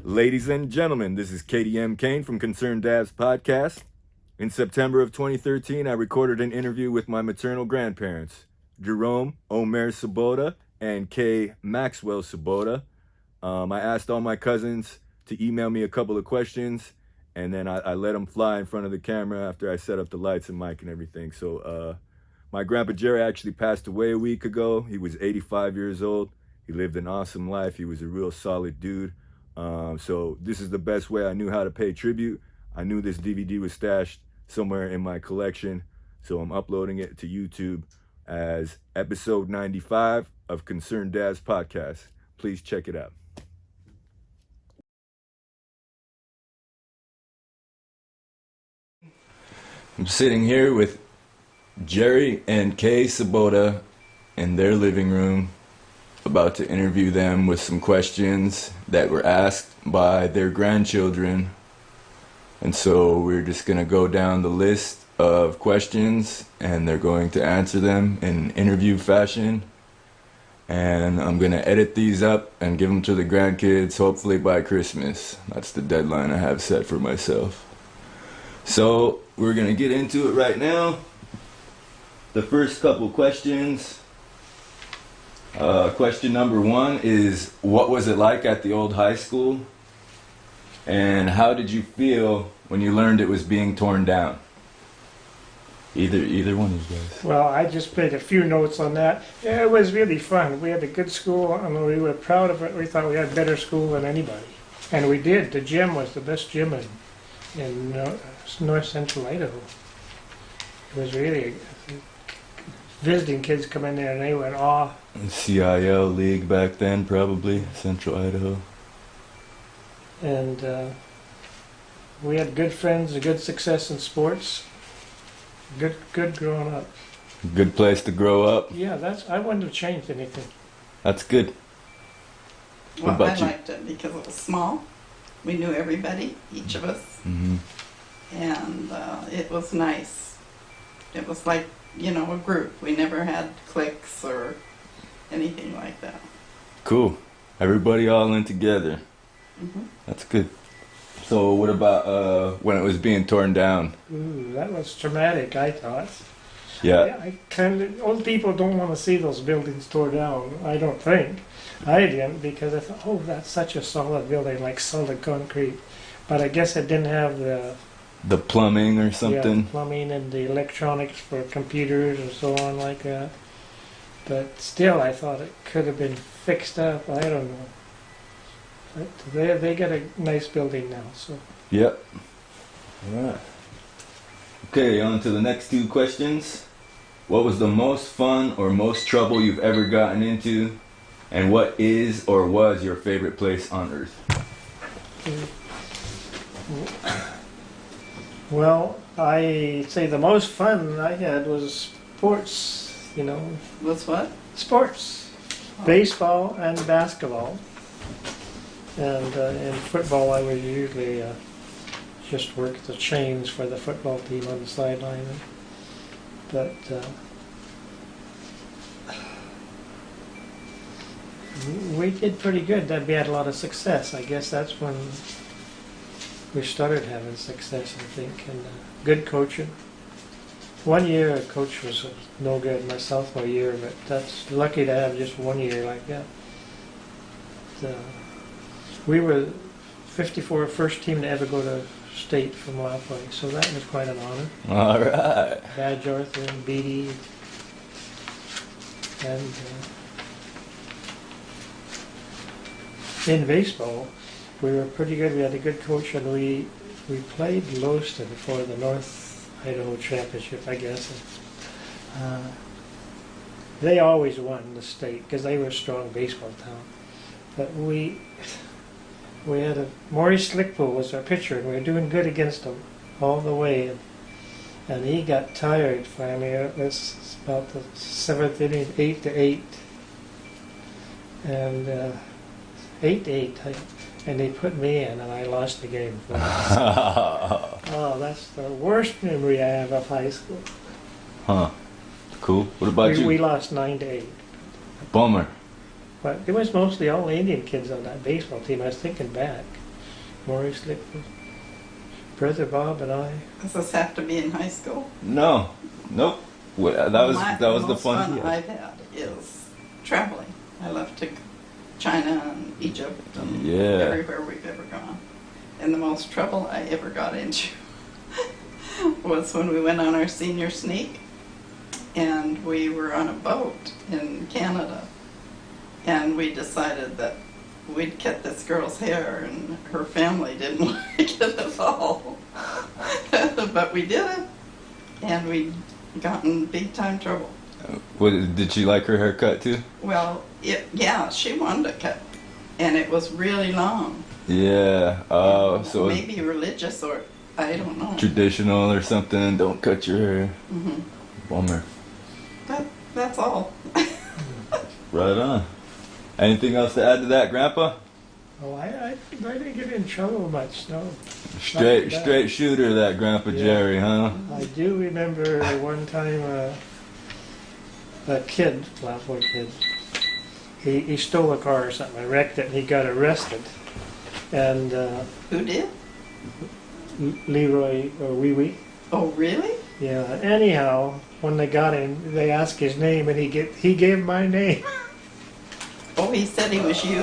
Ladies and gentlemen, this is KDM Kane from Concerned Dads Podcast. In September of 2013, I recorded an interview with my maternal grandparents, Jerome Omer Sobotta and Kay Maxwell Sobotta. I asked all my cousins to email me a couple of questions, and then I let them fly in front of the camera after I set up the lights and mic and everything. So my grandpa Jerry actually passed away a week ago. He was 85 years old. He lived an awesome life. He was a real solid dude. So this is the best way I knew how to pay tribute. I knew this DVD was stashed somewhere in my collection, so I'm uploading it to YouTube as episode 95 of Concerned Dads Podcast. Please check it out. I'm sitting here with Jerry and Kay Sobotta in their living room, about to interview them with some questions that were asked by their grandchildren. And so we're just going to go down the list of questions and they're going to answer them in interview fashion. And I'm going to edit these up and give them to the grandkids hopefully by Christmas. That's the deadline I have set for myself. So we're going to get into it right now. The first couple questions. Question number one is, what was it like at the old high school? And how did you feel when you learned it was being torn down? Either one of you guys. Well, I just made a few notes on that. Yeah, it was really fun. We had a good school and we were proud of it. We thought we had a better school than anybody. And we did. The gym was the best gym in north central Idaho. It was really, visiting kids come in there and they went, "Oh." CIL league back then, probably, Central Idaho. And we had good friends, a good success in sports. Good growing up. Good place to grow up. Yeah, I wouldn't have changed anything. That's good. Well, I liked it because it was small. We knew everybody, each of us. Mm-hmm. And it was nice. It was like, a group. We never had cliques or anything like that. Cool. Everybody all in together. Mm-hmm. That's good. So what about when it was being torn down? Ooh, that was traumatic, I thought. Yeah. Old people don't want to see those buildings torn down, I don't think. I didn't, because I thought, oh, that's such a solid building, like solid concrete. But I guess it didn't have the plumbing or something. Yeah, plumbing and the electronics for computers and so on like that. But still, I thought it could have been fixed up. I don't know. But they got a nice building now, so. Yep. All right. Okay, on to the next two questions. What was the most fun or most trouble you've ever gotten into? And what is or was your favorite place on earth? Well, I say the most fun I had was sports, Was what? Sports. Oh. Baseball and basketball. And in football I would usually just work the chains for the football team on the sideline. But we did pretty good. We had a lot of success. I guess that's when we started having success, I think, and good coaching. One year a coach was no good, my sophomore year, but that's lucky to have just 1 year like that. We were 54 first team to ever go to state from Lapwai, so that was quite an honor. All right. Badge Arthur and Beatty. And in baseball, we were pretty good. We had a good coach, and we played Lowston for the North Idaho Championship, I guess. And, they always won the state because they were a strong baseball town. But we had Maurice Slickpool was our pitcher, and we were doing good against him all the way. And he got tired finally. It was about the 7th inning, 8-8, and 8-8. And they put me in, and I lost the game. Oh, that's the worst memory I have of high school. Huh. Cool. What about you? We lost 9-8. Bummer. But it was mostly all Indian kids on that baseball team. I was thinking back. Maurice Lick, Brother Bob and I. Does this have to be in high school? No, nope. That was the most fun. fun I've had is traveling. I love to China and Egypt and Yeah. everywhere we've ever gone. And the most trouble I ever got into was when we went on our senior sneak, and we were on a boat in Canada, and we decided that we'd cut this girl's hair, and her family didn't like it at all. But we did it, and we got in big time trouble. Did she like her haircut too? Well, yeah, she wanted a cut, and it was really long. Yeah. Oh, so it's maybe religious, or I don't know. traditional or something. Don't cut your hair. Hmm. Bummer. That's all. Right on. Anything else to add to that, Grandpa? Oh, I didn't get in trouble much, no. Straight shooter, that Grandpa Yeah. Jerry, huh? I do remember one time a kid, Flatboy kid, he stole a car or something, and wrecked it, and he got arrested. And Who did? Leroy, or Wee Wee. Oh, really? Yeah, anyhow, when they got him, they asked his name, and he gave my name. Oh, he said he was you,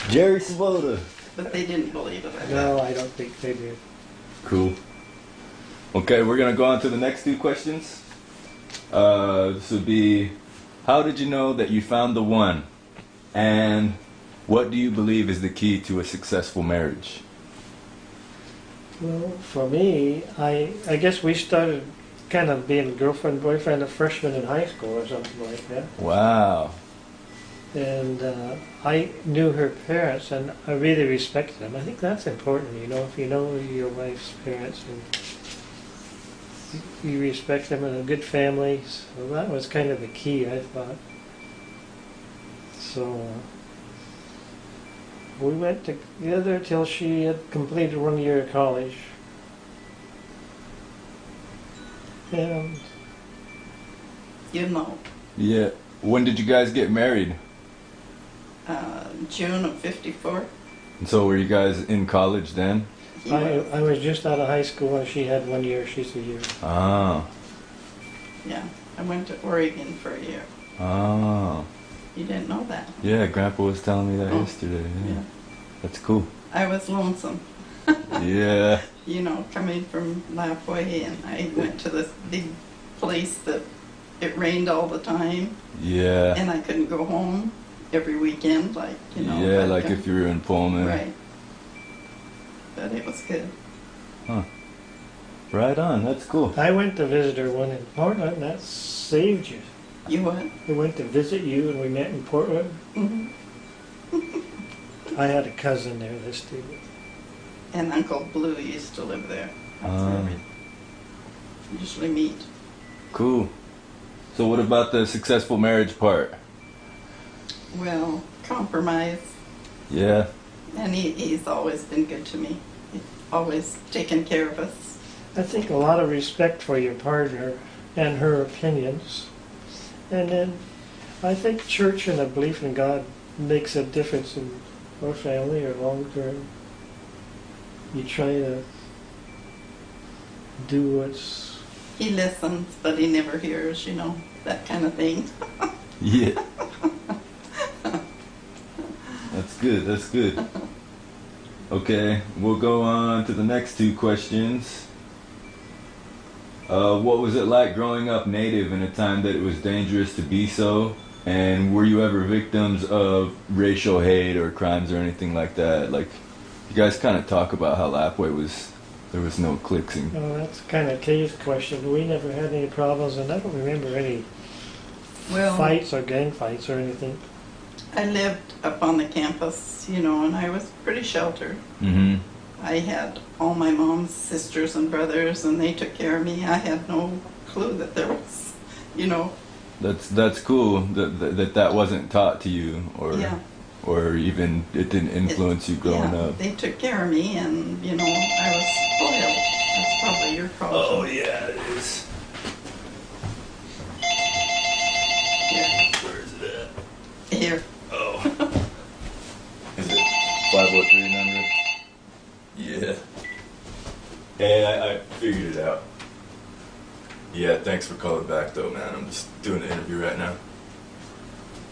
Jerry Sobotta. but they didn't believe it. No, I don't think they did. Cool. Okay, we're gonna go on to the next two questions. This would be, how did you know that you found the one? And what do you believe is the key to a successful marriage? Well, for me, I guess we started kind of being girlfriend, boyfriend, a freshman in high school or something like that. Wow. And I knew her parents, and I really respected them. I think that's important, you know, if you know your wife's parents and you respect them, and a good family. So that was kind of the key, I thought. So we went together till she had completed 1 year of college. And You know, Yeah. When did you guys get married? June of '54. And so were you guys in college then? He was. I was just out of high school, and she had 1 year, she's a year. Ah. Yeah, I went to Oregon for a year. Ah. You didn't know that? Yeah, Grandpa was telling me that Oh, yesterday. Yeah. Yeah. That's cool. I was lonesome. Yeah. You know, coming from Lapway, and I went to this big place that it rained all the time, Yeah. and I couldn't go home every weekend, like, you know. Yeah, but, like if you were in Pullman. Right. But it was good. Right on. That's cool. I went to visit her one in Portland, and that saved you. You what? I went to visit you, and we met in Portland. Hmm. I had a cousin there this day. And Uncle Blue used to live there. That's where Ah. we usually meet. Cool. So what about the successful marriage part? Well, compromise. Yeah. And he's always been good to me. He's always taken care of us. I think a lot of respect for your partner and her opinions. And then I think church and a belief in God makes a difference in our family or long term. You try to do what's... He listens, but he never hears, you know, that kind of thing. Yeah. That's good. That's good. Okay, we'll go on to the next two questions. What was it like growing up Native in a time that it was dangerous to be so? And were you ever victims of racial hate or crimes or anything like that? Like, you guys kind of talk about how Lapway there was no cliques and... Well, that's kind of Kay's question. We never had any problems, and I don't remember any Well, fights or gang fights or anything. I lived up on the campus, you know, and I was pretty sheltered. Mm-hmm. I had all my mom's sisters and brothers, and they took care of me. I had no clue that there was, you know. That's cool that wasn't taught to you, or Yeah. or even it didn't influence you growing Yeah, up. they took care of me, and, you know, I was spoiled. That's probably your problem. Oh yeah, it is. Here. Where is it at? Here. Oh. Is it? 503 number. Yeah. Hey, I figured it out. Yeah, thanks for calling back though, man. I'm just doing the interview right now.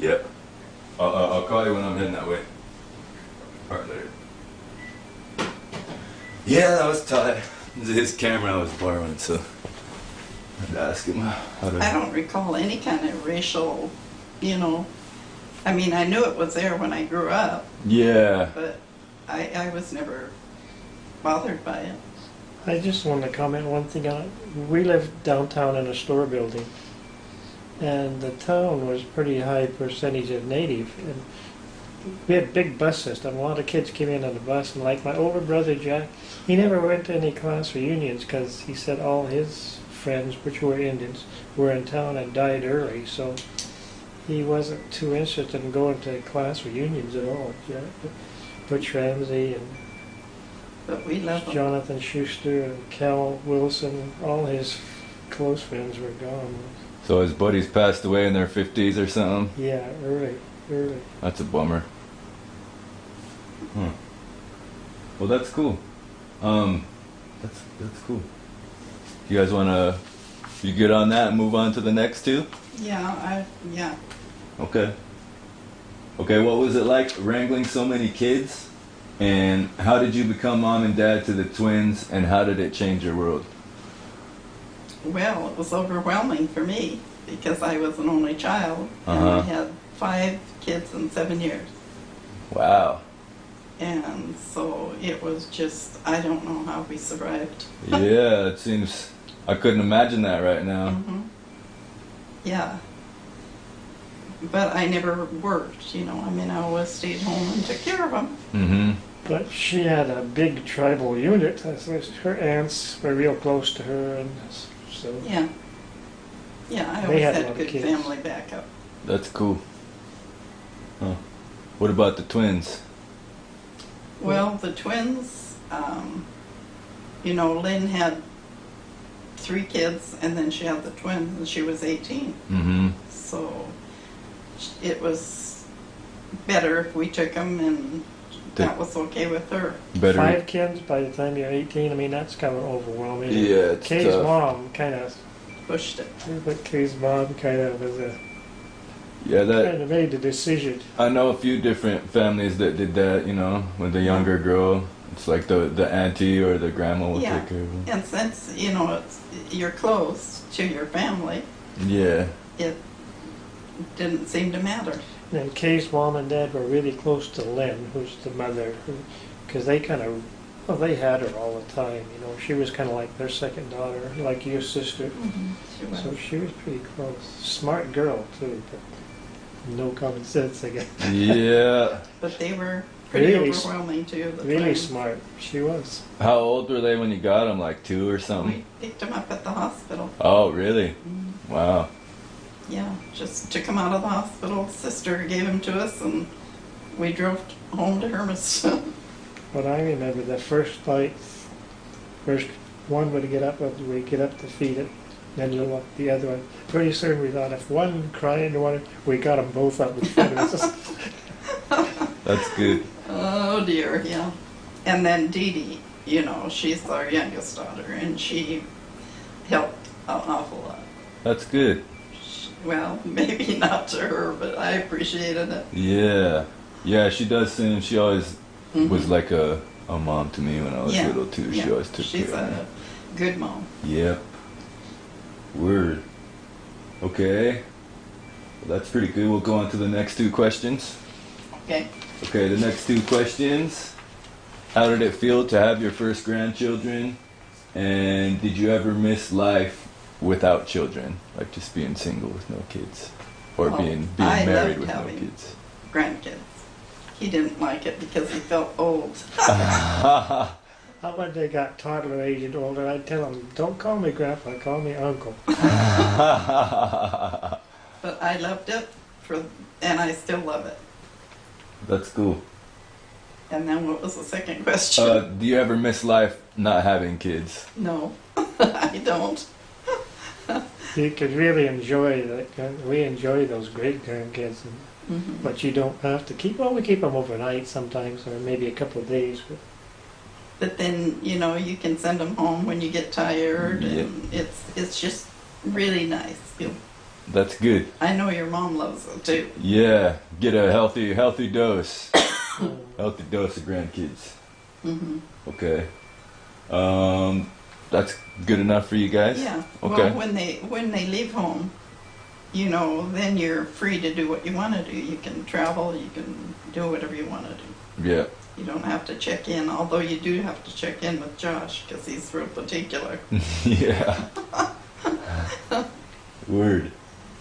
Yep. I'll call you when I'm heading that way. Alright, later. Yeah, that was tight. His camera I was borrowing, so I had to ask him how to... I don't recall any kind of racial, you know, I mean, I knew it was there when I grew up, Yeah. but I was never bothered by it. I just want to comment one thing on it. We lived downtown in a store building, and the town was pretty high percentage of native. And we had big bus system. A lot of kids came in on the bus, and like my older brother Jack, he never went to any class reunions because he said all his friends, which were Indians, were in town and died early, so he wasn't too interested in going to class reunions at all. Jack. Butch Ramsey and But we love them. Jonathan Schuster and Cal Wilson, all his close friends were gone. So his buddies passed away in their 50s or something? Yeah, early. That's a bummer. Huh. Well, that's cool. That's cool. You guys wanna, you get on that and move on to the next two? Yeah, Okay. Okay, what was it like wrangling so many kids? And how did you become mom and dad to the twins, and how did it change your world? Well, it was overwhelming for me because I was an only child and I had 5 kids in 7 years. Wow. And so it was just, I don't know how we survived. Yeah, it seems, I couldn't imagine that right now. Mm-hmm. Yeah. But I never worked, you know. I mean, I always stayed home and took care of them. Mm-hmm. But she had a big tribal unit. Her aunts were real close to her, and so Yeah. Yeah, I They always had a had lot of good kids. family backup. That's cool. Huh. What about the twins? Well, the twins, you know, Lynn had 3 kids, and then she had the twins, and she was 18. Mm-hmm. So it was better if we took them, and that was okay with her. Better. 5 kids by the time you're 18. I mean, that's kind of overwhelming. Yeah, it's Kay's tough. mom kind of, Pushed it. but Kay's mom kind of was a Yeah, that kind of made the decision. I know a few different families that did that. You know, with the younger girl, it's like the auntie or the grandma will Yeah. take care of them. And since, you know, you're close to your family, Yeah. it didn't seem to matter. And Kay's mom and dad were really close to Lynn, who's the mother, because they kind of, well, they had her all the time. You know, she was kind of like their second daughter, like your sister. She was. So she was pretty close. Smart girl too, but no common sense, I guess. Yeah. But they were pretty Really overwhelming too. The Really twins. smart. She was. How old were they when you got them? Like 2 or something? We picked them up at the hospital. Oh, really? Mm, Wow. Yeah, just took them out of the hospital. Sister gave them to us, and we drove home to Hermiston. But I remember the first fight. First one would get up, we'd get up to feed it, then the other one. Pretty soon we thought if one cried, we got them both up and fed us. That's good. Oh dear, yeah. And then Dee Dee, you know, she's our youngest daughter, and she helped an awful lot. That's good. Well, maybe not to her, but I appreciated it. Yeah. Yeah, she does seem, she always Mhm. was like a mom to me when I was Yeah, little too. She yeah. always took She's care of me. a good mom. Yep. Word. Okay. Well, that's pretty good. We'll go on to the next 2 questions. Okay. Okay, the next 2 questions. How did it feel to have your first grandchildren? And did you ever miss life without children? Like just being single with no kids? Or Oh, being I married loved with no having- kids? Grandkids. He didn't like it because he felt old. How about they got toddler age and older? I'd tell them, don't call me grandpa, call me uncle. But I loved it, and I still love it. That's cool. And then what was the second question? Do you ever miss life not having kids? No, I don't. You could really enjoy that. We enjoy those great grandkids. Mhm. But you don't have to keep, well, we keep them overnight sometimes, or maybe a couple of days. But then, you know, you can send them home when you get tired, Yeah. and it's just really nice. That's good. I know your mom loves it too. Yeah, get a healthy dose. But, Healthy dose of grandkids. Hmm. Okay. That's good enough for you guys? Yeah. Okay. Well, when they leave home, you know, then you're free to do what you want to do. You can travel. You can do whatever you want to do. Yeah. You don't have to check in, although you do have to check in with Josh because he's real particular. Yeah. Word.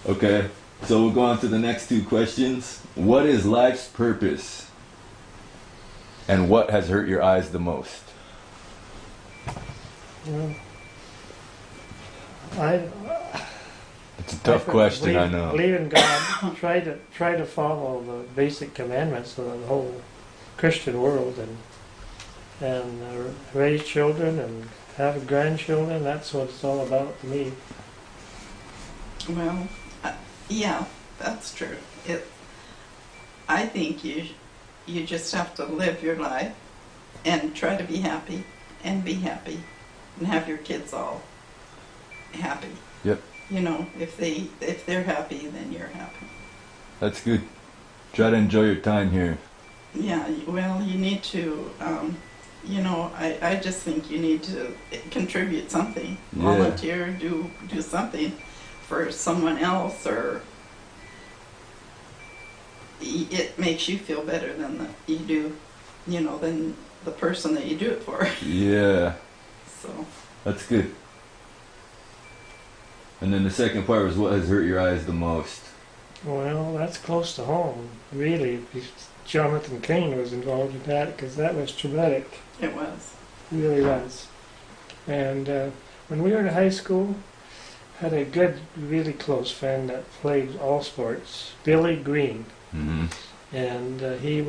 Okay. So we'll go on to the next two questions. What is life's purpose? And what has hurt your eyes the most? well, I It's a tough question, I know. Believe in God. try to follow the basic commandments of the whole Christian world, and raise children and have grandchildren. That's what it's all about to me. Well, yeah, that's true. I think you just have to live your life and try to be happy and have your kids all happy. Yep. You know, if they're happy, then you're happy. That's good. Try to enjoy your time here. Yeah. Well, you need to. You know, I just think you need to contribute something, Yeah. volunteer, do something for someone else, or it makes you feel better than you do, you know, than the person that you do it for. Yeah. So, That's good. And then the second part was what has hurt your eyes the most? Well, that's close to home, really. Jonathan Kane was involved in that because that was traumatic. it was. It really was. And when we were in high school, had a good, really close friend that played all sports, Billy Green, Mm-hmm. and he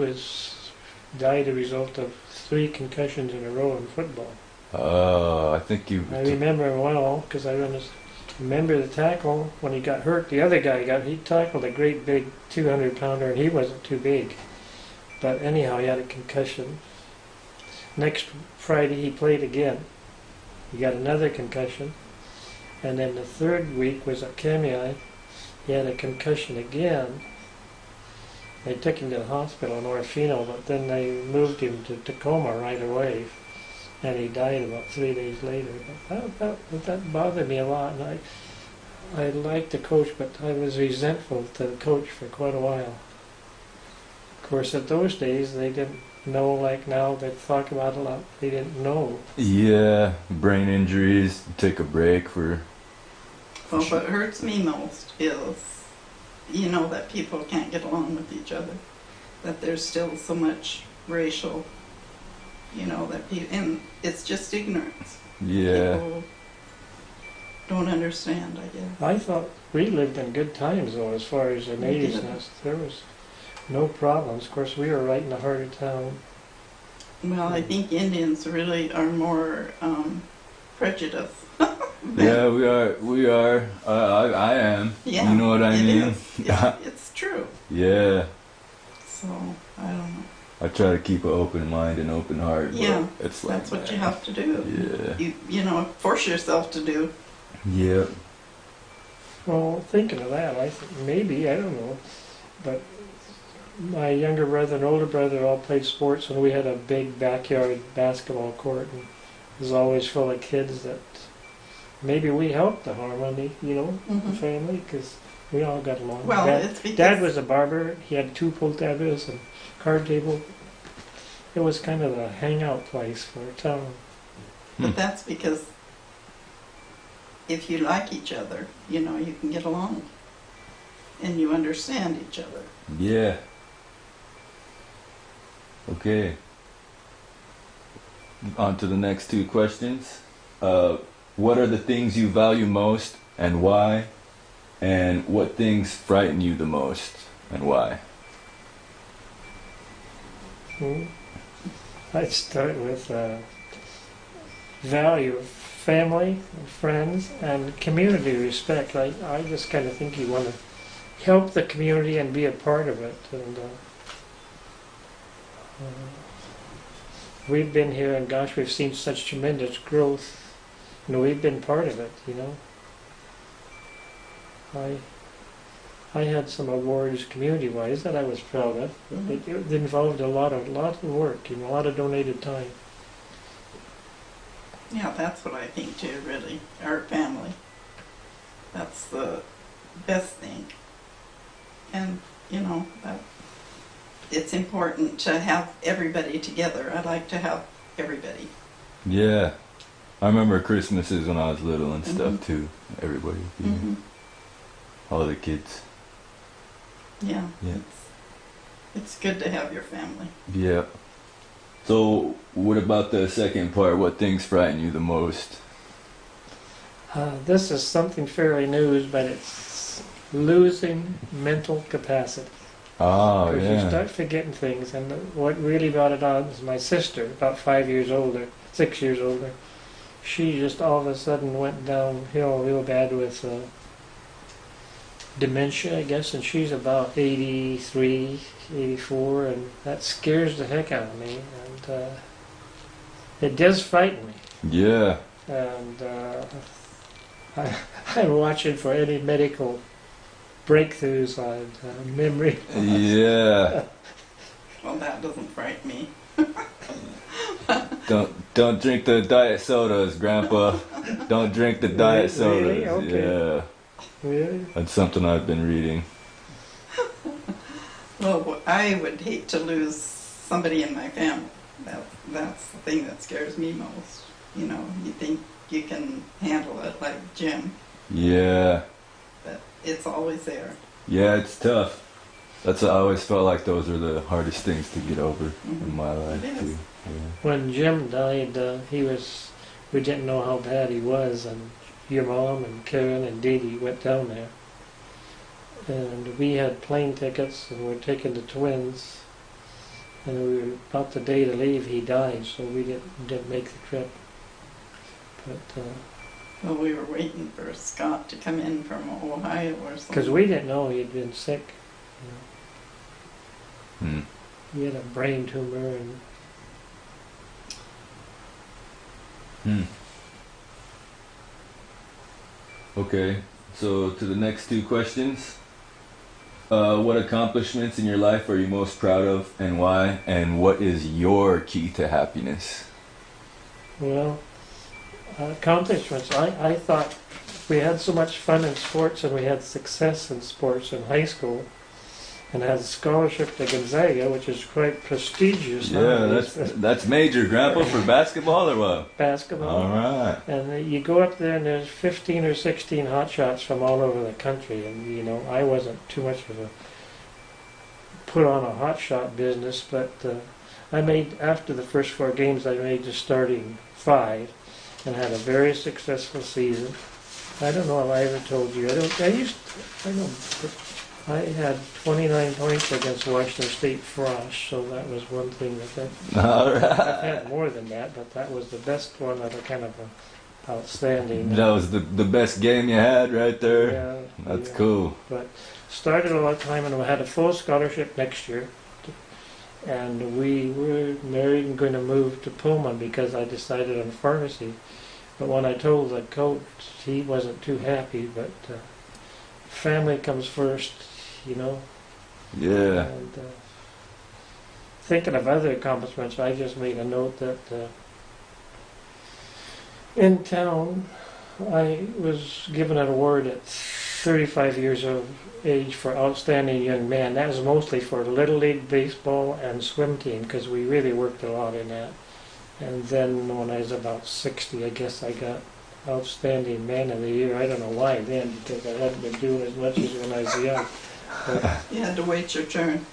died a result of 3 concussions in a row in football. I think you... I remember him well because I remember the tackle when he got hurt. The other guy he tackled a great big 200-pounder, and he wasn't too big. But anyhow, he had a concussion. Next Friday, he played again. He got another concussion. And then the third week was at Kamiai. He had a concussion again. They took him to the hospital in Orofino, but then they moved him to Tacoma right away. And he died about 3 days later. But that bothered me a lot. And I liked the coach, but I was resentful to the coach for quite a while. Of course, at those days, they didn't know like now. They talk about it a lot. They didn't know. Yeah, brain injuries, take a break for... Well, what hurts me most is, you know, that people can't get along with each other. That there's still so much racial, you know, and it's just ignorance. Yeah. People don't understand, I guess. I thought we lived in good times, though, as far as the We natives did. nest. There was no problems. Of course, we were right in the heart of town. Well, I think Indians really are more prejudiced. Yeah, we are. I am. Yeah, You know what I it mean? is. It's true. Yeah. So, I don't know. I try to keep an open mind and open heart, but Yeah, it's like That's what that. you have to do. Yeah. You know, force yourself to do. Yeah. Well, thinking of that, I think maybe, I don't know, but my younger brother and older brother all played sports, and we had a big backyard basketball court, and it was always full of kids that maybe we helped the harmony, you know, the Mhm. family, because we all got along. Well, Dad, it's because Dad was a barber. He had 2 pool tables and card table. It was kind of a hangout place for a town. But that's because if you like each other, you know, you can get along. And you understand each other. Yeah. Okay. On to the next two questions. What are the things you value most and why? And what things frighten you the most and why? I'd start with value of family, and friends, and community respect. I just kind of think you want to help the community and be a part of it. And we've been here, and gosh, we've seen such tremendous growth. We've been part of it. I had some awards community-wise that I was proud of. It involved a lot of work, a lot of donated time. Yeah, that's what I think too, really. Our family. That's the best thing. And, that it's important to have everybody together. I like to have everybody. Yeah. I remember Christmases when I was little and stuff too. Everybody being all the kids. Yeah. Yeah. It's good to have your family. Yeah. So, what about the second part? What things frighten you the most? This is something fairly new, but it's losing mental capacity. Oh, Because yeah. you start forgetting things, and what really brought it on is my sister, about 6 years older. She just all of a sudden went downhill real bad with dementia, I guess, and she's about 83, 84, and that scares the heck out of me, and it does frighten me. Yeah. And I'm watching for any medical breakthroughs on memory. Yeah. Well, that doesn't frighten me. Don't drink the diet sodas, Grandpa. Don't drink the diet sodas. Really? Okay. Yeah. Really? That's something I've been reading. Well, I would hate to lose somebody in my family. That's the thing that scares me most. You think you can handle it, like Jim, Yeah. but it's always there. Yeah, it's tough. I always felt like those are the hardest things to get over in my life It is. too. Yeah. When Jim died, we didn't know how bad he was, and your mom and Karen and Dee Dee went down there. And we had plane tickets, and we were taking the twins, and we were about the day to leave, he died, so we didn't make the trip. But Well, we were waiting for Scott to come in from Ohio or something. because we didn't know he'd been sick. Hmm. He had a brain tumor, and Okay, so to the next two questions. What accomplishments in your life are you most proud of, and why? And what is your key to happiness? well, accomplishments. I thought we had so much fun in sports, and we had success in sports in high school, and had a scholarship to Gonzaga, which is quite prestigious. Yeah, nowadays, that's major, Grandpa, for basketball or what? basketball. All right. And you go up there, and there's 15 or 16 hot shots from all over the country, and I wasn't too much of a put on a hot shot business, but I made, after the first 4 games, I made the starting 5, and had a very successful season. I don't know if I ever told you. I had 29 points against Washington State Frosh, so that was one thing All I've right. had more than that, but that was the best one of a kind of a outstanding. That was the best game you had right there. Yeah, That's yeah. cool. But started a lot of time, and we had a full scholarship next year. And we were married and going to move to Pullman because I decided on pharmacy. But when I told the coach, he wasn't too happy. But family comes first, Yeah. And thinking of other accomplishments, I just made a note that in town, I was given an award at 35 years of age for outstanding young man. That was mostly for Little League baseball and swim team, because we really worked a lot in that. And then when I was about 60, I guess I got outstanding man of the year. I don't know why then, because I hadn't been doing as much as when I was young. But, You had to wait your turn.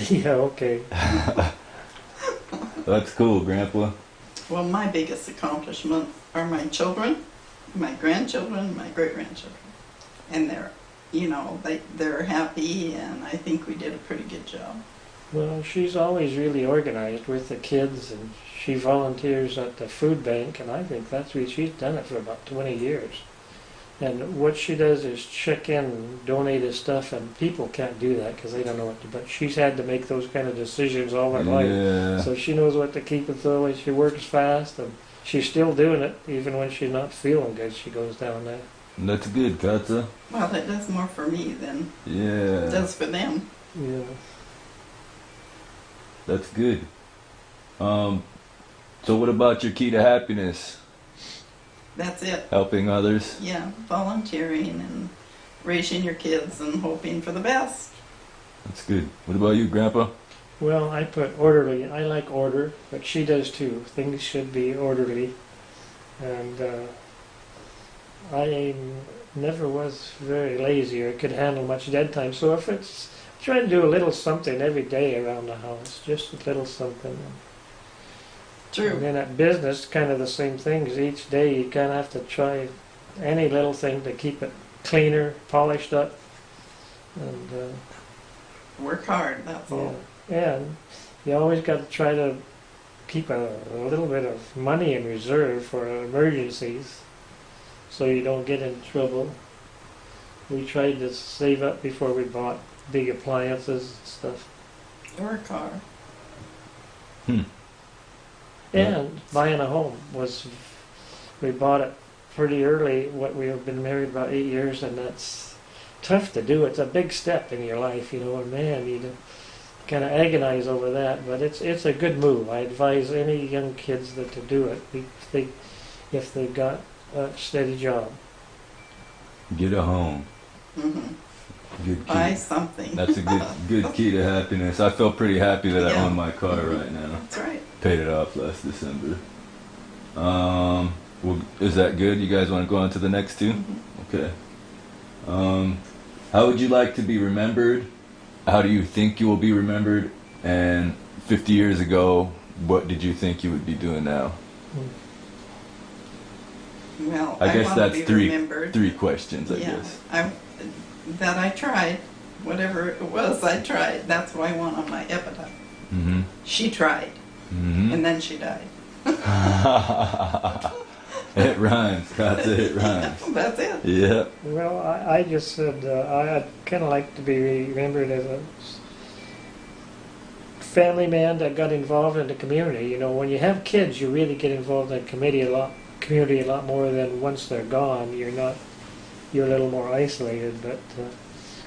yeah, okay. That's cool, Grandpa. Well, my biggest accomplishment are my children, my grandchildren, my great-grandchildren. And they're happy, and I think we did a pretty good job. Well, she's always really organized with the kids, and she volunteers at the food bank, and I think she's done it for about 20 years. And what she does is check in and donate his stuff, and people can't do that because they don't know what to. But she's had to make those kind of decisions all her life, Yeah. so she knows what to keep it the way. She works fast, and she's still doing it even when she's not feeling good. She goes down there. That's good, Katza. Well, it does more for me than Yeah. it does for them. Yeah. That's good. So what about your key to happiness? That's it. Helping others? Yeah, volunteering and raising your kids and hoping for the best. That's good. What about you, Grandpa? Well, I put orderly. I like order, but she does too. Things should be orderly. And I never was very lazy or could handle much dead time. So if it's, try to do a little something every day around the house, just a little something. True. And then at business, kind of the same things. Each day you kind of have to try any little thing to keep it cleaner, polished up. And Work hard, that's yeah. all. And you always got to try to keep a little bit of money in reserve for emergencies so you don't get in trouble. We tried to save up before we bought big appliances and stuff. Work hard. And buying a home was, we bought it pretty early. We have been married about 8 years, and that's tough to do. It's a big step in your life, you know, and man, you kind of agonize over that, but it's a good move. I advise any young kids that to do it if they've got a steady job. Get a home. Mm-hmm. Good Buy key. something. That's a good key to happiness. I feel pretty happy that I Yeah. own my car right now. That's right. Paid it off last December. Well, is that good? You guys want to go on to the next two? Mm-hmm. Okay. How would you like to be remembered? How do you think you will be remembered? And 50 years ago, what did you think you would be doing now? Well, I guess want to that's be three remembered. three questions, I Yeah, guess. that I tried. Whatever it was, I tried. That's why I want on my epitaph. Mm-hmm. She tried, Mm-hmm. and then she died. It rhymes, Katza, it rhymes. That's it. Yeah. Well, I just said I'd kind of like to be remembered as a family man that got involved in the community. You know, when you have kids, you really get involved in community a lot more than once they're gone. You're a little more isolated, but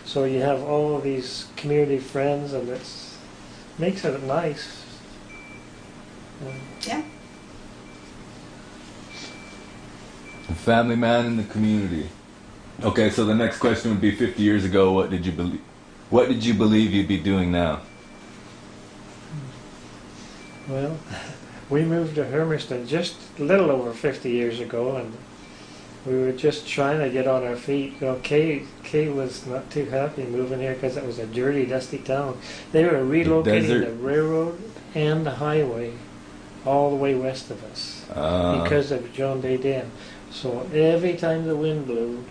so you have all of these community friends, and it makes it nice. Yeah. A family man in the community. Okay, so the next question would be 50 years ago, what did you believe you'd be doing now? Well, we moved to Hermiston just a little over 50 years ago, and we were just trying to get on our feet. You know, Kay was not too happy moving here because it was a dirty, dusty town. They were relocating desert. the railroad and the highway all the way west of us because of John Day Dam. So every time the wind blew,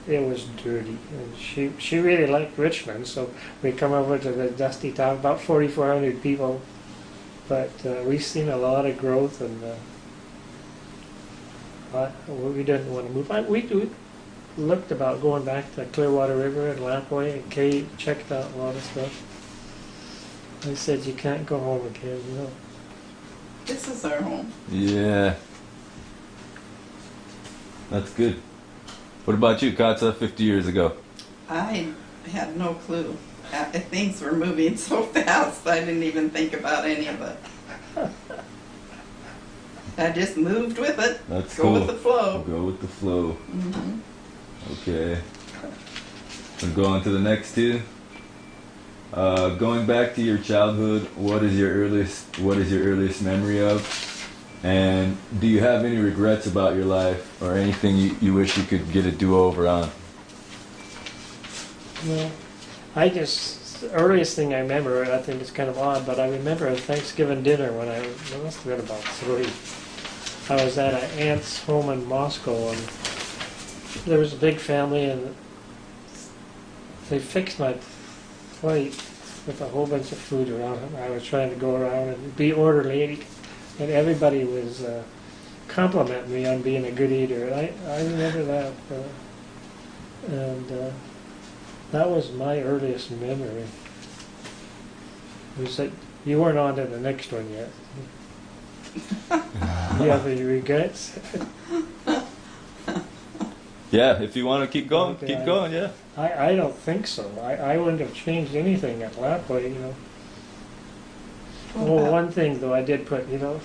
it was dirty. And she really liked Richmond, so we come over to the dusty town, about 4,400 people. But we've seen a lot of growth, and we didn't want to move. We looked about going back to Clearwater River and Lapway, and Kay checked out a lot of stuff. I said, you can't go home again, no. This is our home. Yeah. That's good. What about you, Katza, 50 years ago? I had no clue. Things were moving so fast, I didn't even think about any of it. I just moved with it. That's Go cool. with the flow. Go with the flow. Mm-hmm. Okay. We'll go on to the next two. Going back to your childhood, what is your earliest memory of? And do you have any regrets about your life or anything you wish you could get a do-over on? Well, the earliest thing I remember, I think it's kind of odd, but I remember a Thanksgiving dinner when I must have been about 3. I was at an aunt's home in Moscow, and there was a big family, and they fixed my plate with a whole bunch of food around it. I was trying to go around and be orderly, and everybody was complimenting me on being a good eater. I remember that. And that was my earliest memory. Was that you weren't on to the next one yet? You have any regrets? Yeah, if you want to keep going, Okay, keep going, yeah. I don't think so. I wouldn't have changed anything at Lapway, you know. Well, one thing though, I did put, you know,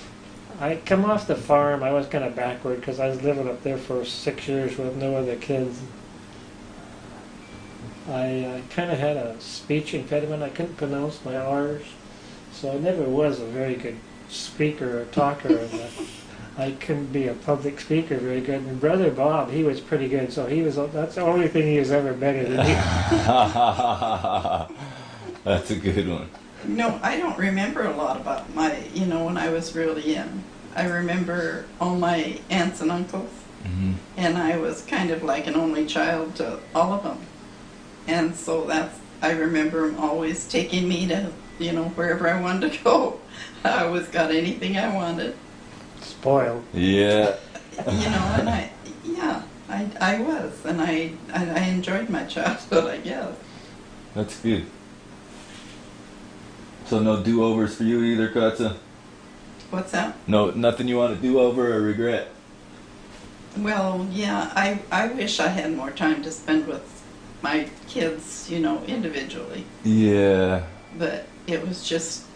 I come off the farm, I was kind of backward because I was living up there for 6 years with no other kids. I kind of had a speech impediment. I couldn't pronounce my R's, so I never was a very good speaker or talker. And I couldn't be a public speaker very good. And Brother Bob, he was pretty good, so that's the only thing he was ever better than me. That's a good one. No, I don't remember a lot about when I was really young. I remember all my aunts and uncles, and I was kind of like an only child to all of them. And so I remember them always taking me to, wherever I wanted to go. I always got anything I wanted. Spoiled. Yeah. And I was, and I enjoyed my childhood, I guess. That's good. So no do-overs for you either, Katza? What's that? No, nothing you want to do over or regret? Well, yeah, I wish I had more time to spend with my kids, individually. Yeah. But it was just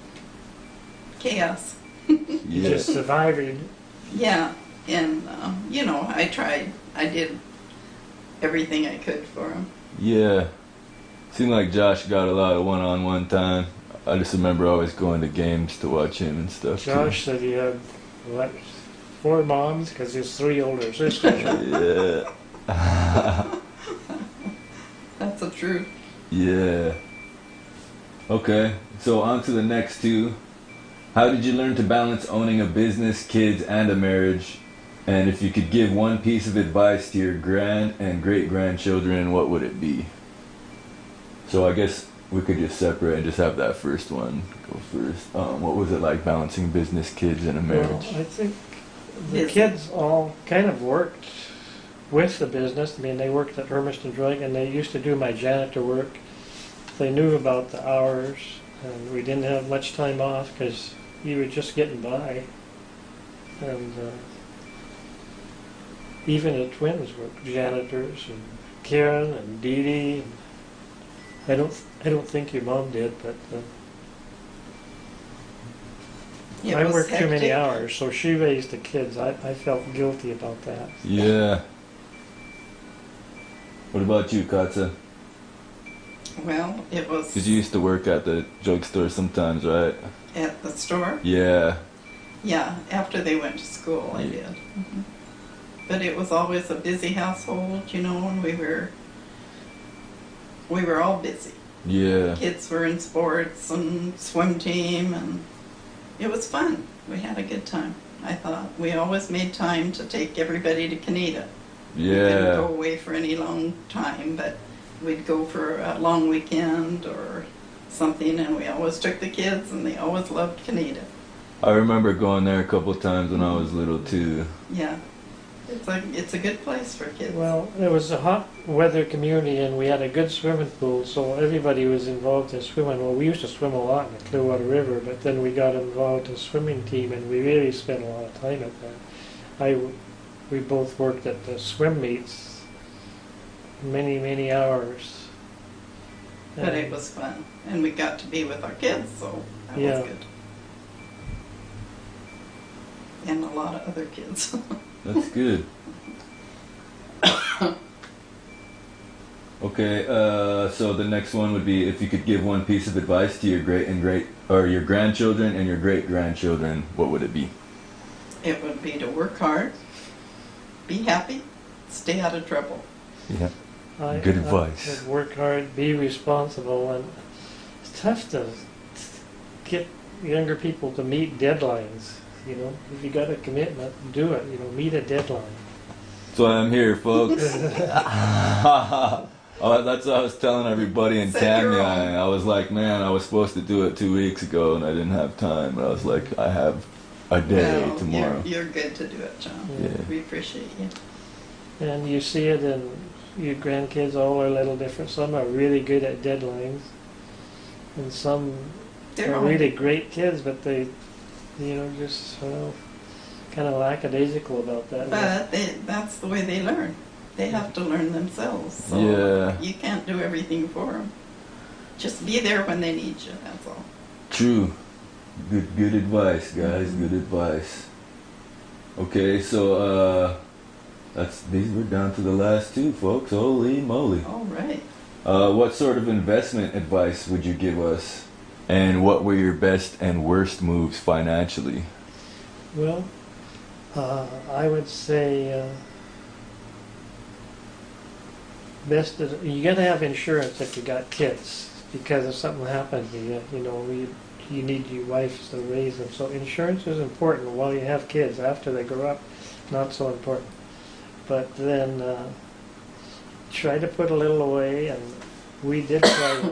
chaos. You just surviving. Yeah, and, I did everything I could for them. Yeah. Seemed like Josh got a lot of one-on-one time. I just remember always going to games to watch him and stuff. Josh said he had, 4 moms because there's 3 older sisters. Yeah. That's the truth. Yeah. Okay, so on to the next two. How did you learn to balance owning a business, kids, and a marriage? And if you could give one piece of advice to your grand and great-grandchildren, what would it be? So I guess we could just separate and just have that first one go first. What was it like balancing business, kids, and a marriage? Well, I think the kids all kind of worked with the business. I mean, they worked at Hermiston Drug, and they used to do my janitor work. They knew about the hours, and we didn't have much time off because you were just getting by. And even the twins were janitors, and Karen and Dee Dee. I don't think your mom did, but I worked too many hours, so she raised the kids. I felt guilty about that. Yeah. What about you, Katza? Well, it was... Because you used to work at the drugstore sometimes, right? At the store? Yeah. Yeah, after they went to school, I did. Mm-hmm. But it was always a busy household, and we were all busy. Yeah. Kids were in sports and swim team, and it was fun. We had a good time, I thought. We always made time to take everybody to Canada. Yeah. We didn't go away for any long time, but we'd go for a long weekend or something, and we always took the kids, and they always loved Canada. I remember going there a couple of times when I was little too. Yeah. It's a good place for kids. Well, it was a hot weather community, and we had a good swimming pool, so everybody was involved in swimming. Well, we used to swim a lot in the Clearwater River, but then we got involved in the swimming team, and we really spent a lot of time at that. We both worked at the swim meets many, many hours. But it was fun, and we got to be with our kids, so that was good. And a lot of other kids. That's good. Okay, so the next one would be if you could give one piece of advice to your your grandchildren and your great-grandchildren, what would it be? It would be to work hard, be happy, stay out of trouble. Yeah. Good advice. Work hard, be responsible, and it's tough to get younger people to meet deadlines. If you got a commitment, do it. Meet a deadline. That's why I'm here, folks. That's what I was telling everybody in Tanya. I was like, man, I was supposed to do it 2 weeks ago, and I didn't have time. But I was like, I have a day tomorrow. You're good to do it, John. Yeah. We appreciate you. And you see it in your grandkids all are a little different. Some are really good at deadlines, and some They're are all- really great kids, but they, just kind of lackadaisical about that. But that's the way they learn. They have to learn themselves. So Yeah. you can't do everything for them. Just be there when they need you, that's all. True. Good advice, guys. Good advice. Okay, so we're down to the last two, folks. Holy moly. All right. What sort of investment advice would you give us? And what were your best and worst moves financially? Well, I would say you got to have insurance if you got kids, because if something happens to you, you need your wife to raise them. So insurance is important while you have kids. After they grow up, not so important. But then try to put a little away, and we did try.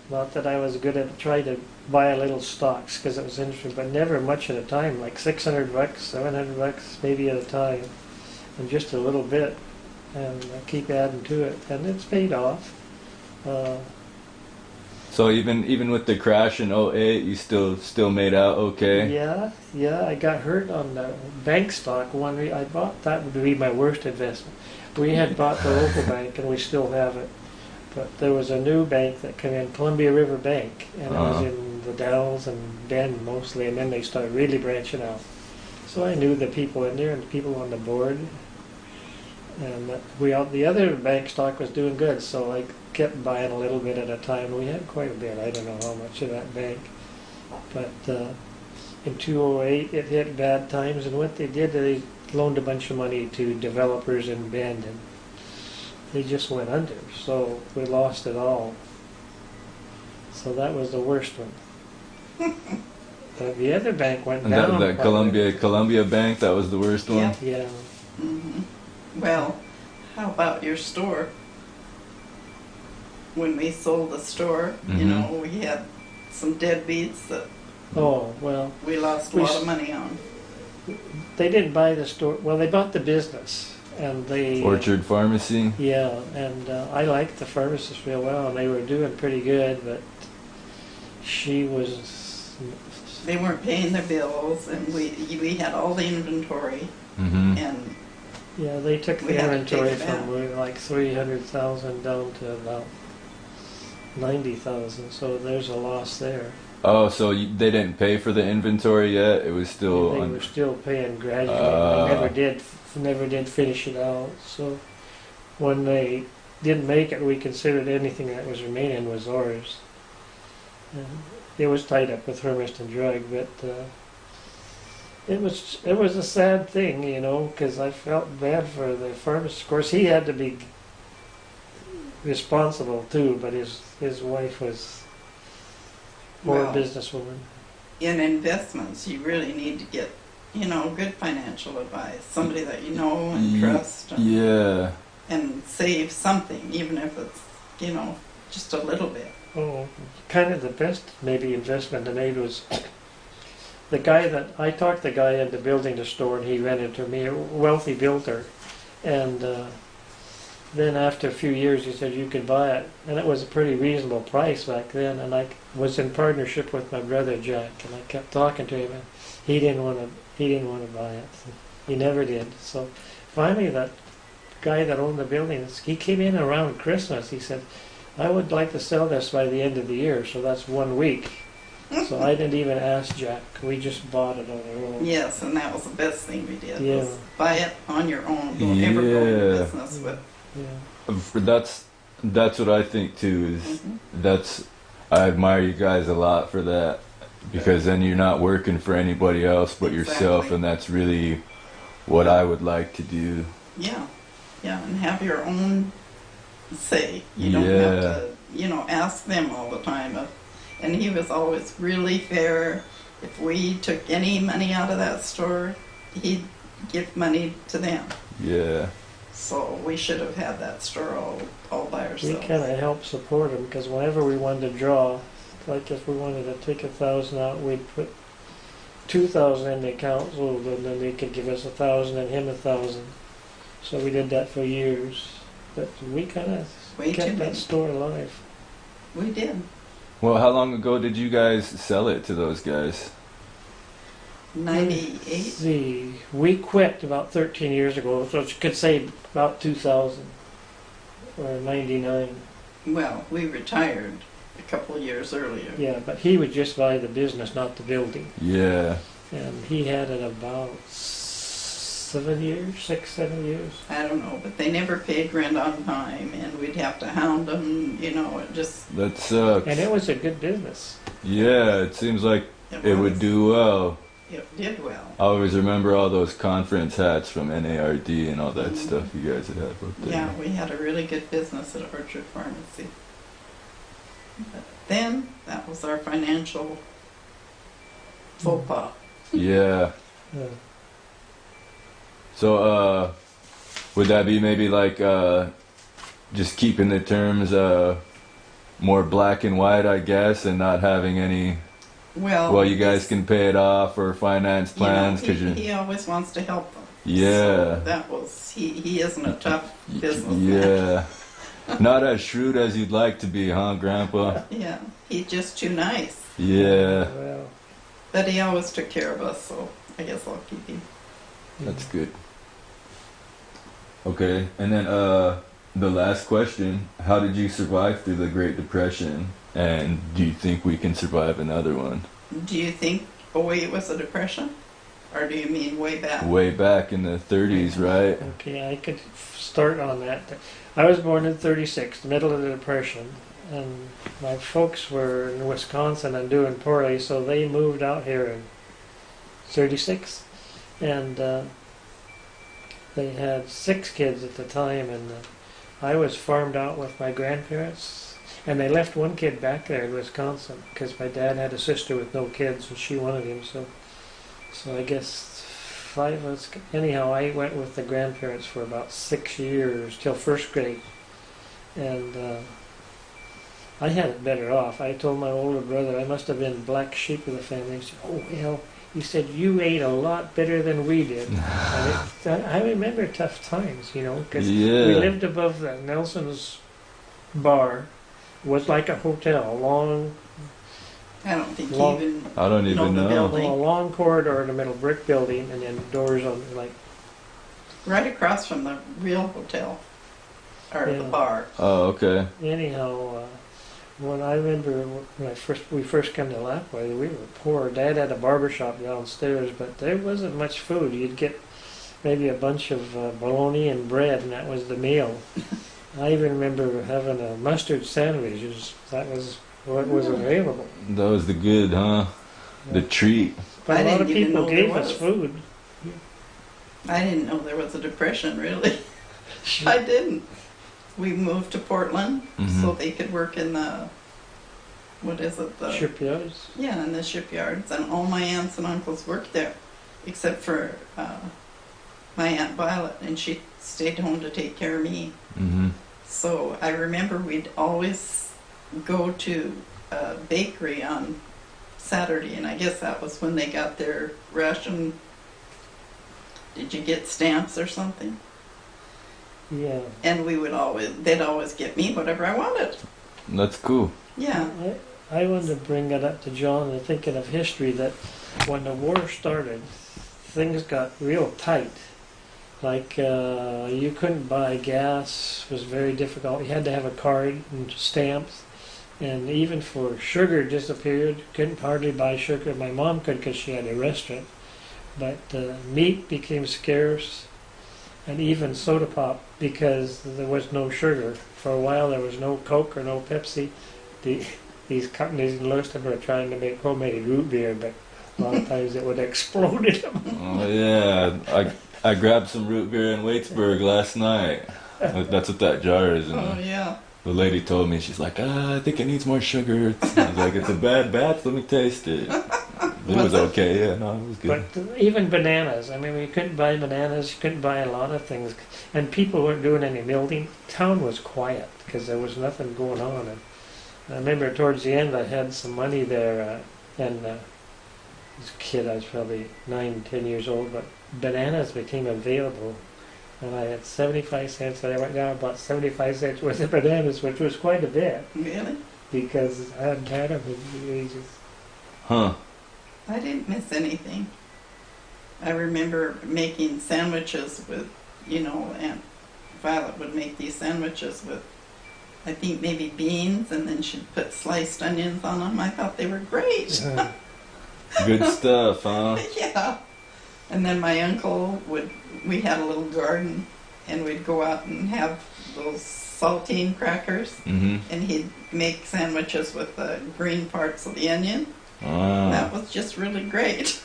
Not that I was good at trying to buy a little stocks because it was interesting, but never much at a time. Like $600, $700 maybe at a time, and just a little bit, and keep adding to it, and it's paid off. So even with the crash in '08, you still made out okay? Yeah, I got hurt on the bank stock one. I bought that would be my worst investment. We had bought the local bank, and we still have it. But there was a new bank that came in, Columbia River Bank, and it was in the Dalles and Bend mostly, and then they started really branching out. So I knew the people in there and the people on the board, and the other bank stock was doing good, so I kept buying a little bit at a time. We had quite a bit. I don't know how much of that bank. But in 2008, it hit bad times, and what they did, they loaned a bunch of money to developers in Bend, and they just went under. So we lost it all. So that was the worst one. The other bank went And down. that Columbia Bank, that was the worst one? Yeah. Yeah. hmm Well, how about your store? When we sold the store, we had some deadbeats that Oh, well, we lost a We lot s- of money on. they didn't buy the store. Well, they bought the business, and they... Orchard Pharmacy? Yeah, and I liked the pharmacist real well, and they were doing pretty good, but she was... They weren't paying their bills, and we had all the inventory, Mm-hmm. and Yeah, they took We the had to inventory take it out. from like 300,000 down to about 90,000, so there's a loss there. Oh, so they didn't pay for the inventory yet? It was still They under... were still paying gradually. Ah. They never did finish it out. So when they didn't make it, we considered anything that was remaining was ours. And it was tied up with Hermest and Drug, but it was a sad thing, because I felt bad for the pharmacist. Of course, he had to be responsible too, but his wife was more a Well, businesswoman. in investments, you really need to get, good financial advice. Somebody that you know and trust, and save something, even if it's, just a little bit. Oh, kind of the best maybe investment I made was the guy that I talked the guy into building the store, and he rented to me, a wealthy builder, and then after a few years he said you could buy it, and it was a pretty reasonable price back then, and I was in partnership with my brother Jack, and I kept talking to him, and he didn't want to buy it. He never did. So finally that guy that owned the building, he came in around Christmas. He said, I would like to sell this by the end of the year, so that's 1 week. So I didn't even ask Jack. We just bought it on our own. Yes, and that was the best thing we did, Yeah. was buy it on your own. Don't ever go into Yeah. business with. Yeah. That's what I think too. I admire you guys a lot for that, because then you're not working for anybody else but yourself, Exactly. and that's really what I would like to do. Yeah, and have your own say. You don't have to, ask them all the time. And he was always really fair. If we took any money out of that store, he'd give money to them. Yeah. So we should have had that store all by We ourselves. kind of helped support him, because whenever we wanted to draw, like if we wanted to take 1,000 out, we'd put 2,000 in the account, and then they could give us 1,000 and him 1,000. So we did that for years. But we kind of Way too kept that many. store alive. We did. Well, how long ago did you guys sell it to those guys? 98. See, we quit about 13 years ago, so you could say about 2000 or 99. Well, we retired a couple of years earlier. Yeah, but he would just buy the business, not the building. Yeah. And he had it about 7 years, 6, 7 years. I don't know, but they never paid rent on time, and we'd have to hound them. You know, it just That sucks. And it was a good business. Yeah, it seems like it would was. do well. It did well. I always remember all those conference hats from NARD and all that Mhm. stuff you guys would have up there. Yeah, we had a really good business at Orchard Pharmacy. But then that was our financial faux pas. Yeah. Uh, So, would that be maybe like just keeping the terms more black and white, I guess, and not having any? Well, you guys can pay it off or finance plans because he always wants to help them. Yeah. So that was he isn't a tough businessman. Yeah. Not as shrewd as you'd like to be, huh, Grandpa? Yeah, he's just too nice. Yeah. well, But he always took care of us, so I guess I'll keep him. That's good. Okay, and then the last question: how did you survive through the Great Depression? And do you think we can survive another one? Do you think it was a depression? Or do you mean way back? Way back in the 30s, right? okay, I could start on that. I was born in 36, the middle of the Depression, and my folks were in Wisconsin and doing poorly, so they moved out here in 36. And they had 6 kids at the time, and I was farmed out with my grandparents. And they left one kid back there in Wisconsin because my dad had a sister with no kids, and she wanted him. So I guess 5 of us. Anyhow, I went with the grandparents for about 6 years till first grade, and I had it better off. I told my older brother I must have been black sheep of the family. He said, "Oh well," he said, "you ate a lot better than we did." And I remember tough times, you know, because Yeah. we lived above the Nelson's bar. Was like a hotel, long, I don't think Long- you even I don't even the know. building. a long corridor in the middle, brick building, and then doors on like. right across from the real hotel or the Yeah. bar. Oh, okay. Anyhow, when I remember when we first came to Lapway, we were poor. Dad had a barber shop downstairs, but there wasn't much food. You'd get maybe a bunch of bologna and bread, and that was the meal. I even remember having a mustard sandwich. That was what was available. That was the good, huh? The treat. But I a lot of didn't even people know there gave us was. food. I didn't know there was a depression, really. I didn't. We moved to Portland so Mhm. they could work in the, what is it, the Shipyards. yeah, in the shipyards, and all my aunts and uncles worked there, except for my Aunt Violet, and she stayed home to take care of me. Mhm. So I remember we'd always go to a bakery on Saturday, and I guess that was when they got their ration. Did you get stamps or something? Yeah. And they'd always get me whatever I wanted. That's cool. Yeah. I wanted to bring it up to John and thinking of history that when the war started, things got real tight. Like you couldn't buy gas, it was very difficult. You had to have a card and stamps. And even for sugar disappeared, couldn't hardly buy sugar. My mom could because she had a restaurant. But meat became scarce, and even soda pop because there was no sugar. For a while there was no Coke or no Pepsi. These companies in Lewiston were trying to make homemade root beer, but a lot of times it would explode in them. Oh yeah, I grabbed some root beer in Waitsburg last night. That's what that jar is. Oh yeah. The lady told me, she's like, I think it needs more sugar. I was like, it's a bad batch, let me taste it. It was okay, yeah, no, it was good. But even bananas, I mean, you couldn't buy bananas, you couldn't buy a lot of things. And people weren't doing any building. Town was quiet because there was nothing going on. And I remember towards the end I had some money there, and as a kid I was probably 9, 10 years old, but bananas became available and I had 75 cents, and I went down and bought 75 cents worth of bananas, which was quite a bit, Really? because I hadn't had them in ages. Huh. I didn't miss anything. I remember making sandwiches with, Aunt Violet would make these sandwiches with, I think maybe beans, and then she'd put sliced onions on them. I thought they were great. Good stuff, huh? Yeah. And then my uncle we had a little garden, and we'd go out and have those saltine crackers, Mm-hmm. and he'd make sandwiches with the green parts of the onion. Ah, That was just really great.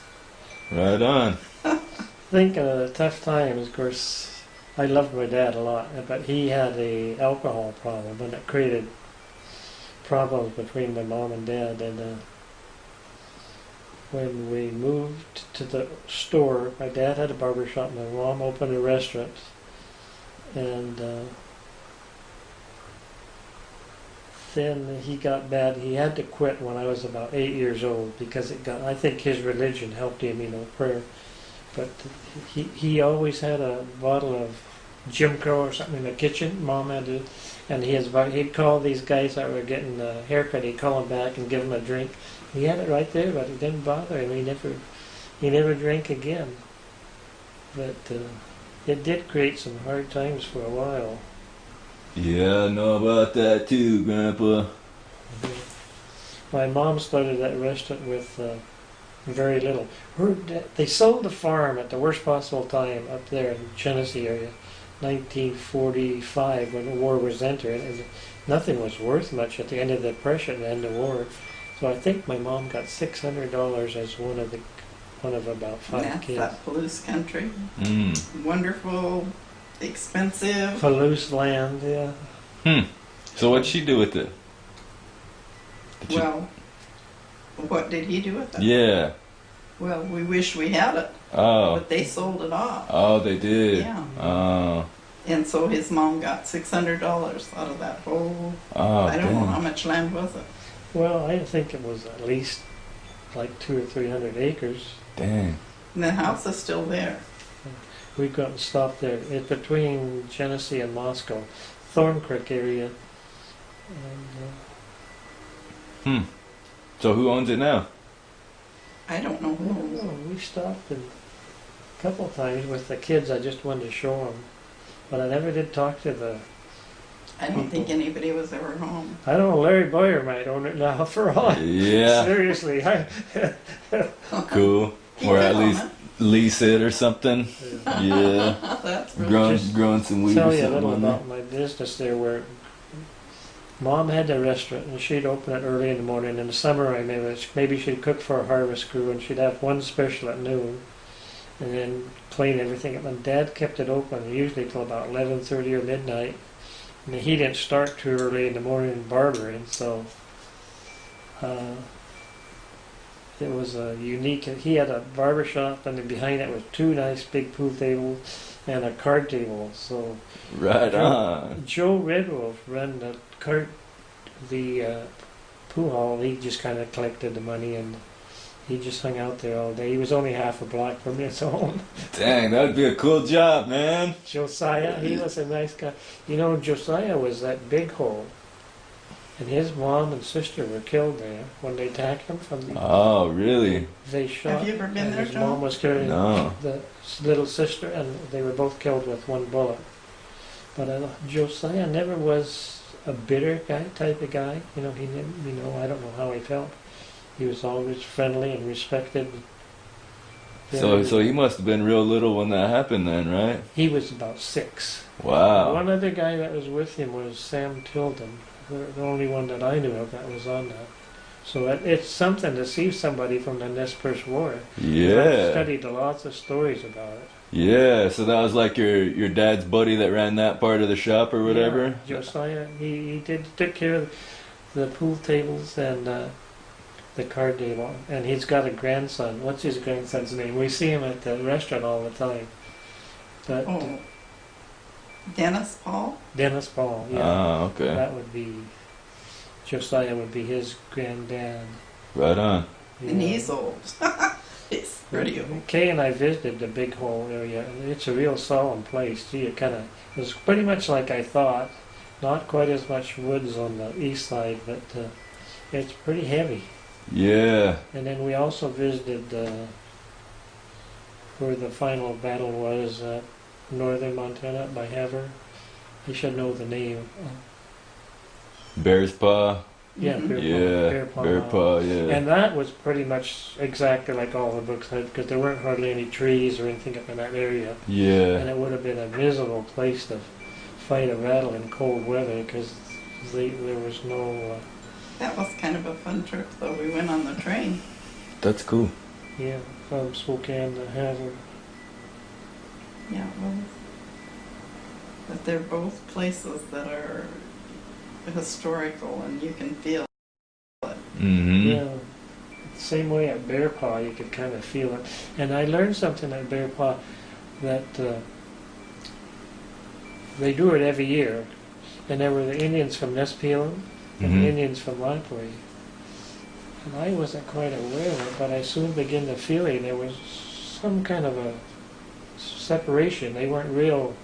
right on. Thinking of the tough times, of course, I loved my dad a lot, but he had a alcohol problem, and it created problems between my mom and dad. And when we moved to the store, my dad had a barber shop, my mom opened a restaurant, and then he got bad. He had to quit when I was about 8 years old because I think his religion helped him, prayer. But he always had a bottle of Jim Crow or something in the kitchen. Mom had to, and he'd call these guys that were getting a haircut. He'd call them back and give them a drink. He had it right there, but it didn't bother him. He never drank again. But it did create some hard times for a while. Yeah, I know about that too, Grandpa. My mom started that restaurant with very little. They sold the farm at the worst possible time up there in the Genesee area, 1945, when the war was entered, and nothing was worth much at the end of the Depression and the war. So I think my mom got $600 as one of about 5 That's kids. that Palouse country. Mm. Wonderful, expensive. Palouse land, yeah. So what'd she do with it? Did she- Well, what did he do with it? Yeah. Well, we wish we had it, Oh. but they sold it off. Oh, they did. Yeah. Oh. And so his mom got $600 out of that whole. Oh, I don't know how damn. much land was it. Well, I think it was at least like 200 or 300 acres. Dang. And the house is still there. We got and stopped there. It's between Genesee and Moscow, Thorn Creek area. And, So who owns it now? I don't know who owns it. we stopped a couple of times with the kids. I just wanted to show them, but I never did talk to the. I don't think anybody was ever home. I don't know. Larry Boyer might own it now. For all. Yeah. Seriously, Cool. He Or could at own least it. lease it or something. Yeah. That's really Growing some weed or tell you a something little on there. about my business there, where Mom had the restaurant, and she'd open it early in the morning. In the summer, I maybe she'd cook for a harvest crew, and she'd have one special at noon, and then clean everything up. And Dad kept it open usually till about 11:30 or midnight. And he didn't start too early in the morning barbering, so it was a unique. He had a barber shop, and then behind it was 2 nice big pool tables and a card table. So Right on. Joe Red Wolf ran the pool hall. He just kind of collected the money, and he just hung out there all day. He was only half a block from his home. Dang, that would be a cool job, man. Josiah, he was a nice guy. Josiah was that big hole, and his mom and sister were killed there when they attacked him from the. Oh, really? They shot. Have you ever been and there, his John? mom was carrying No. the little sister, and they were both killed with one bullet. But Josiah never was a bitter type of guy. He didn't. I don't know how he felt. He was always friendly and respected. So he must have been real little when that happened then, right? He was about 6. Wow. One other guy that was with him was Sam Tilden, the only one that I knew of that was on that. So it's something to see somebody from the Nez Perce War. I've Yeah. studied lots of stories about it. Yeah, so that was like your dad's buddy that ran that part of the shop or whatever? Yeah, Josiah, he took care of the pool tables and the card table. And he's got a grandson. What's his grandson's name? We see him at the restaurant all the time. But Oh, Dennis Paul? Dennis Paul, yeah. Ah, okay. That would be, Josiah would be his granddad. Right on. And he's old. It's pretty old. Kay and I visited the Big Hole area, and it's a real solemn place. Gee, it was pretty much like I thought. Not quite as much woods on the east side, but it's pretty heavy. Yeah. And then we also visited where the final battle was, northern Montana by Havre. You should know the name. Bear's Paw. Yeah, Mhm. Bear Paw. Bear Paw, yeah. And that was pretty much exactly like all the books had, because there weren't hardly any trees or anything up in that area. And Yeah. it would have been a miserable place to fight a battle in cold weather, because there was no, That was kind of a fun trip, though. We went on the train. That's cool. from Spokane to Havre. Yeah, well, but they're both places that are historical, and you can feel it. Mm-hmm. Yeah. Same way at Bear Paw, you could kind of feel it. And I learned something at Bear Paw that they do it every year. And there were the Indians from Nespeon and Mhm. the Indians from Lapwai. And I wasn't quite aware of it, but I soon began to feel there was some kind of a separation. They weren't real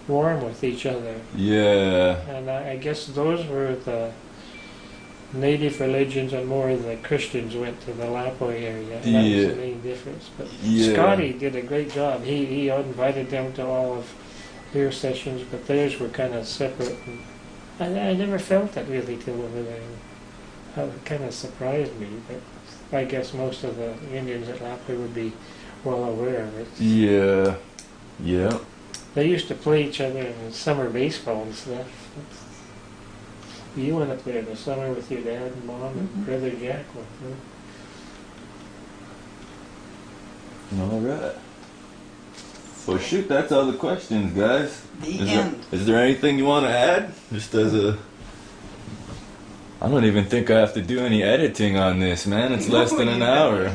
warm with each other. Yeah. And I guess those were the native religions, and more of the Christians went to the Lapwai area. And that was Yeah. the main difference. But Yeah. Scotty did a great job. He invited them to all of their sessions, but theirs were kind of separate. And I never felt it really till over there. It kind of surprised me, but I guess most of the Indians at Lapwai would be well aware of it. Yeah. Yeah. They used to play each other in summer baseball and stuff. You went up there this summer with your dad and mom and Mhm. brother Jack with them. All right. Well, shoot, that's all the questions, guys. The end. Is there anything you want to add? Just as a... I don't even think I have to do any editing on this, man. It's less than an hour.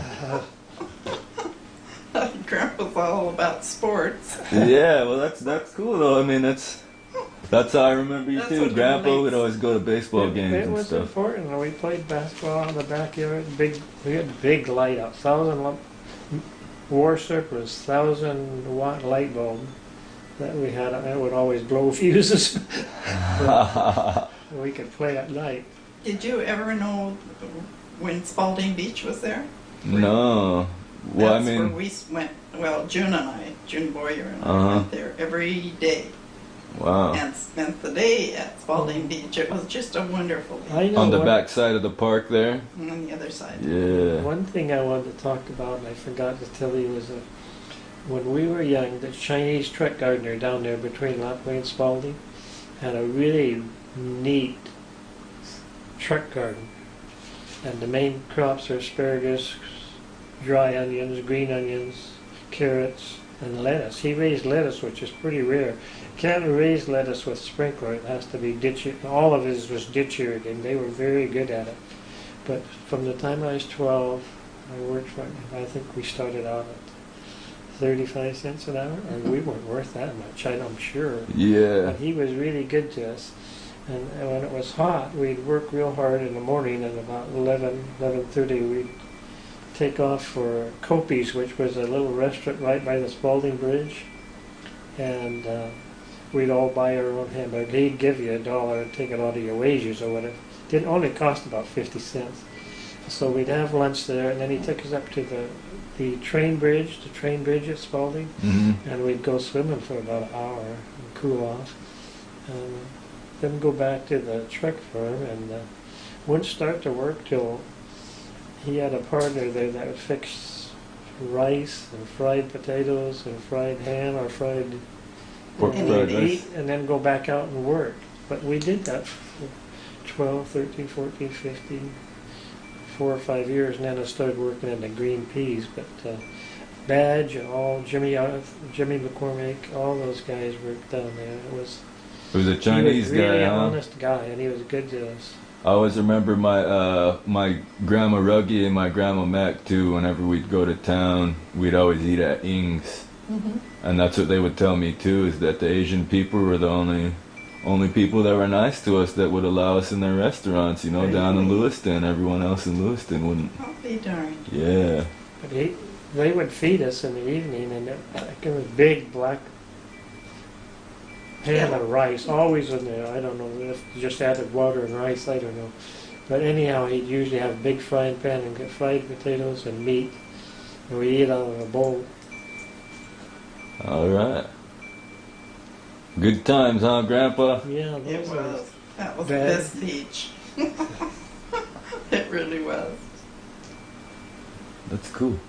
Grandpa's all about sports. Yeah, well, that's cool, though. I mean, that's how I remember you, That's too. what Grandpa relates. would always go to baseball games It and was stuff. important. We played basketball in the backyard. We had big light out. Warsup was 1,000-watt light bulb that we had. It would always blow fuses. We could play at night. Did you ever know when Spalding Beach was there? No. Well, That's I where mean... we went. Well, June Boyer and I Uh-huh. went there every day Wow. and spent the day at Spalding Beach. It was just a wonderful day. I know On the one, back side of the park there? And on the other side. Yeah. one thing I wanted to talk about, and I forgot to tell you, was when we were young, the Chinese truck gardener down there between Lapwai and Spalding had a really neat truck garden. And the main crops are asparagus, dry onions, green onions, carrots, and lettuce. He raised lettuce, which is pretty rare. Can't raise lettuce with sprinkler. It has to be ditch. All of his was ditch irrigated. They were very good at it. But from the time I was 12, I worked for him. I think we started out at 35 cents an hour, and we weren't worth that much, I'm sure. Yeah. But he was really good to us. And when it was hot, we'd work real hard in the morning, and about 11:30, we'd take off for Kopi's, which was a little restaurant right by the Spalding Bridge. And we'd all buy our own hamburger. He'd give you $1 and take it out of your wages or whatever. It didn't only cost about 50 cents. So we'd have lunch there, and then he took us up to the train bridge at Spalding, Mm-hmm. and we'd go swimming for about an hour and cool off. And then go back to the truck farm, and wouldn't start to work till he had a partner there that would fix rice and fried potatoes and fried ham or fried Pork and fried we'd rice. eat and then go back out and work. But we did that for 12, 13, 14, 15, 4 or 5 years, and then I started working in the green peas. But Badge and all, Jimmy McCormick, all those guys worked down there. It was a Chinese he was really guy, an huh? honest guy, and he was good to us. I always remember my grandma Ruggie and my grandma Mac too. Whenever we'd go to town, we'd always eat at Ing's, Mm-hmm. and that's what they would tell me too. Is that the Asian people were the only people that were nice to us, that would allow us in their restaurants. You know, down in Really? Lewiston. Everyone else in Lewiston wouldn't. I'll be darned. Yeah. But they would feed us in the evening, and it was big black pan of rice, always in there. I don't know if you just added water and rice, I don't know. But anyhow, he'd usually have a big frying pan and get fried potatoes and meat, and we eat out of a bowl. All right. Good times, huh, Grandpa? Yeah, It those were was. That was the bad. best beach. It really was. That's cool.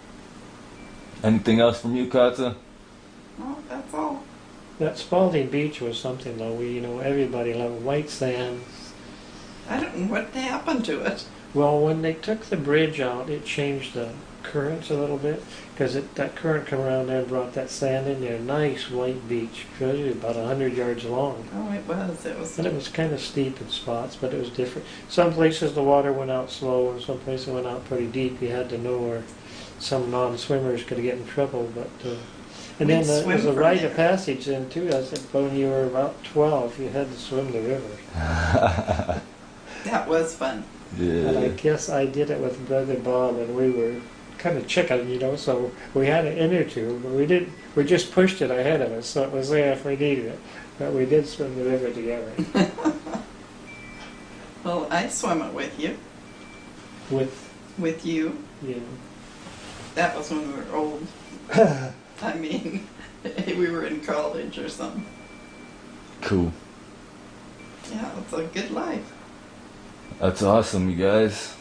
Anything else from you, Katza? No, that's all. That Spalding Beach was something though. Everybody loved white sands. I don't know what happened to it. Well, when they took the bridge out, it changed the currents a little bit because that current come around there and brought that sand in there. Nice white beach, really about 100 yards long. Oh, it was. It was. And it was kind of steep in spots, but it was different. Some places the water went out slow, and some places it went out pretty deep. You had to know where some non-swimmers could get in trouble. And then We'd there swim was a from rite there. of passage then too. I said when you were about 12, you had to swim the river. That was fun. And I Yeah. guess I did it with Brother Bob, and we were kind of chicken, so we had an inner tube, but we just pushed it ahead of us, so it was there if we needed it. But we did swim the river together. Well, I swam it with you. With, You. That was when we were old. I mean, we were in college or something. Cool. Yeah, it's a good life. That's awesome, you guys.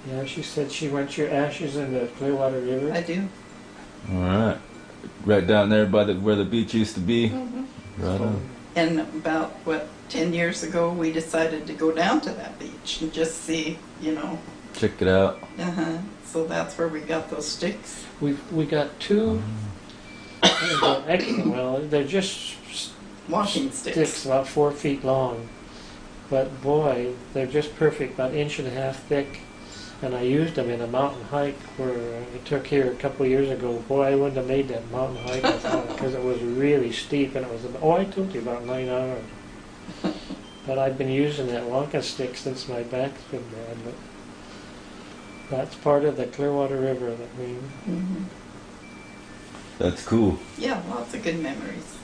yeah, she said she went your ashes in the Clearwater River. I do. All right. Right down there by where the beach used to be. Mm-hmm. Right on. And about, 10 years ago, we decided to go down to that beach and just see, Check it out. So that's where we got those sticks. We got two. Well, they're just Walking sticks. about 4 feet long, but boy, they're just perfect, about 1.5 inches thick. And I used them in a mountain hike where I took here a couple of years ago. Boy, I wouldn't have made that mountain hike because it was really steep, and it was I told you about 9 hours. But I've been using that walking stick since my back's been bad. But that's part of the Clearwater River that we. Hmm. That's cool. Yeah, lots of good memories.